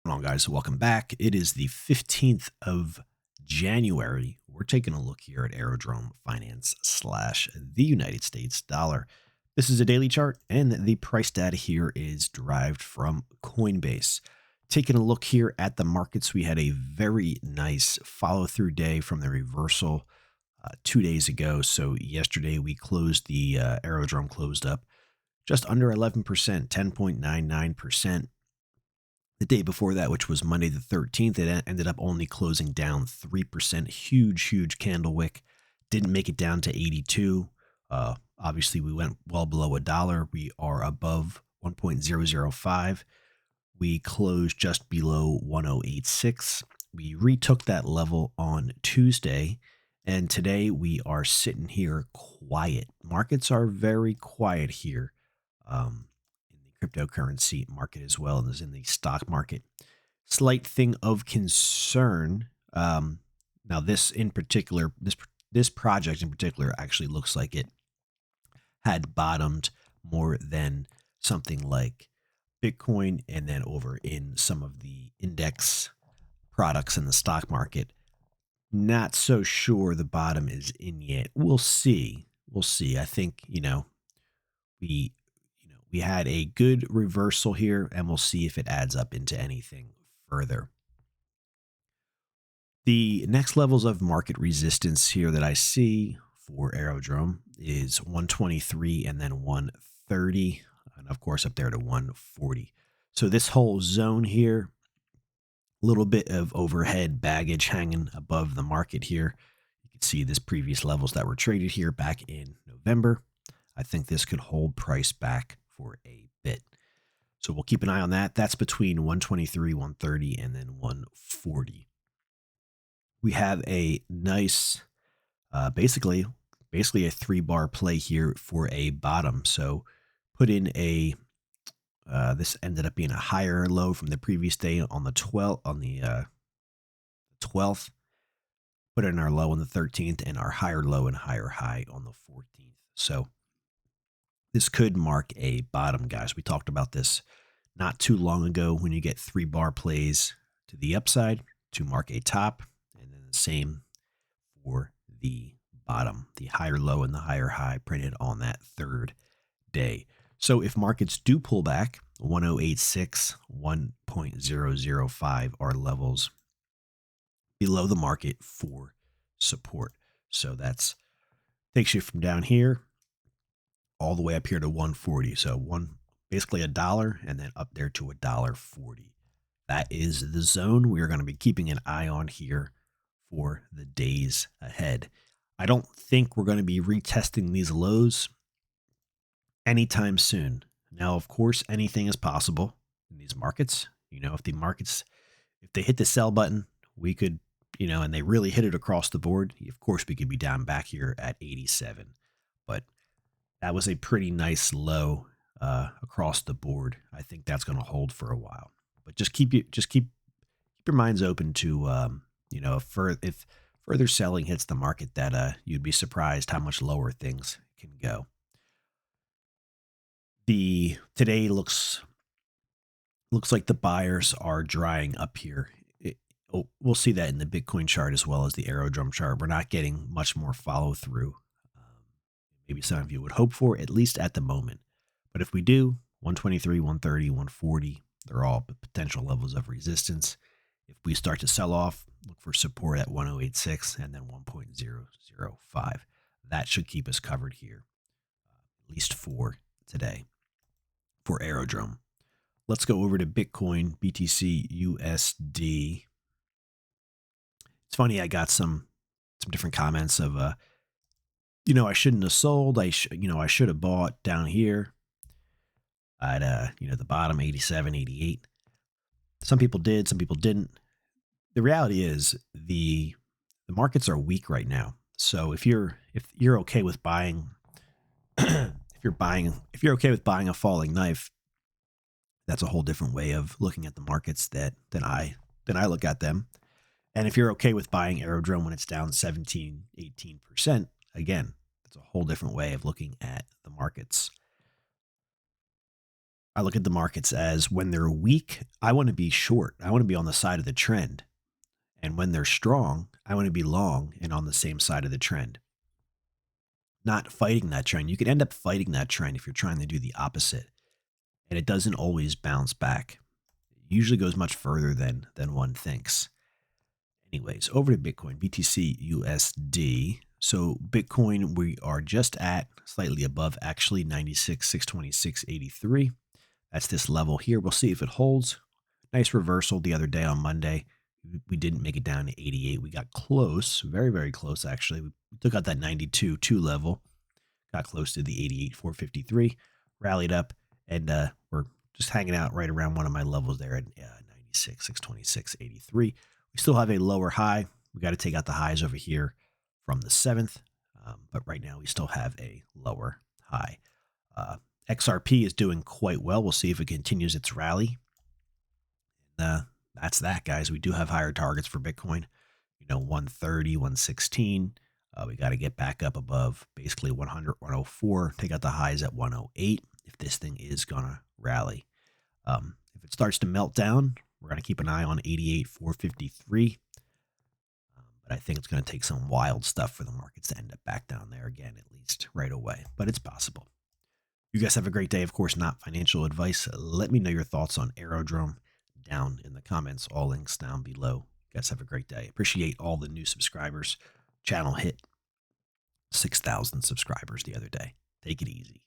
going on, guys? Welcome back. It is the 15th of January. We're taking a look here at Aerodrome Finance slash the United States dollar. This is a daily chart, and the price data here is derived from Coinbase. Taking a look here at the markets, we had a very nice follow-through day from the reversal 2 days ago. So yesterday we closed Aerodrome closed up just under 11%, 10.99%. The day before that, which was Monday the 13th, it ended up only closing down 3%. Huge candle wick. Didn't make it down to 82. Obviously, we went well below $1. We are above 1.005. We closed just below 1086. We retook that level on Tuesday, and today we are sitting here quiet. Markets are very quiet here. Cryptocurrency market as well as in the stock market. Slight thing of concern. Now this in particular, this project in particular actually looks like it had bottomed more than something like Bitcoin, and then over in some of the index products in the stock market. Not so sure the bottom is in yet. We'll see. I think, we had a good reversal here, and we'll see if it adds up into anything further. The next levels of market resistance here that I see for Aerodrome is 123 and then 130, and of course up there to 140. So this whole zone here, a little bit of overhead baggage hanging above the market here. You can see this previous levels that were traded here back in November. I think this could hold price back for a bit. So we'll keep an eye on that. That's between 123, 130, and then 140. We have a nice, basically a 3-bar play here for a bottom. So put in this ended up being a higher low from the previous day on the 12th, put in our low on the 13th and our higher low and higher high on the 14th. So this could mark a bottom, guys. We talked about this not too long ago when you get 3-bar plays to the upside to mark a top, and then the same for the bottom, the higher low and the higher high printed on that third day. So if markets do pull back, 1086, 1.005 are levels below the market for support. So that's takes you from down here all the way up here to 140. So basically $1 and then up there to $1.40. That is the zone we are going to be keeping an eye on here for the days ahead. I don't think we're going to be retesting these lows anytime soon. Now, of course, anything is possible in these markets. If they hit the sell button, we could, and they really hit it across the board, of course, we could be down back here at 87. But that was a pretty nice low across the board. I think that's going to hold for a while. But just keep your minds open to if further selling hits the market, that you'd be surprised how much lower things can go. Today looks like the buyers are drying up here. We'll see that in the Bitcoin chart as well as the Aerodrome chart. We're not getting much more follow through. Maybe some of you would hope for, at least at the moment. But if we do, 123, 130, 140, they're all potential levels of resistance. If we start to sell off, look for support at 1086 and then 1.005. That should keep us covered here, at least for today, for Aerodrome. Let's go over to Bitcoin, BTC, USD. It's funny, I got some different comments of, I shouldn't have sold. I should have bought down here at, the bottom, 87, 88. Some people did, some people didn't. The reality is the markets are weak right now. So if you're okay with buying, if you're okay with buying a falling knife, that's a whole different way of looking at the markets than I look at them. And if you're okay with buying Aerodrome when it's down 17, 18%, again, that's a whole different way of looking at the markets. I look at the markets as when they're weak, I want to be short. I want to be on the side of the trend. And when they're strong, I want to be long and on the same side of the trend, not fighting that trend. You could end up fighting that trend if you're trying to do the opposite, and it doesn't always bounce back. It usually goes much further than one thinks. Anyways, over to Bitcoin, BTC USD. So Bitcoin, we are just at slightly above, actually 96,626.83. That's this level here. We'll see if it holds. Nice reversal the other day on Monday. We didn't make it down to 88. We got close, very, very close, actually. We took out that 92.2 level, got close to the 88.453, rallied up, and we're just hanging out right around one of my levels there at 96,626.83. We still have a lower high. We got to take out the highs over here from the 7th, but right now we still have a lower high. XRP is doing quite well. We'll see if it continues its rally. That's that, guys. We do have higher targets for Bitcoin, 130, 116. We got to get back up above basically 100, 104, take out the highs at 108 if this thing is going to rally. If it starts to melt down, we're going to keep an eye on 88,453. But I think it's going to take some wild stuff for the markets to end up back down there again, at least right away. But it's possible. You guys have a great day. Of course, not financial advice. Let me know your thoughts on Aerodrome down in the comments. All links down below. You guys have a great day. Appreciate all the new subscribers. Channel hit 6,000 subscribers the other day. Take it easy.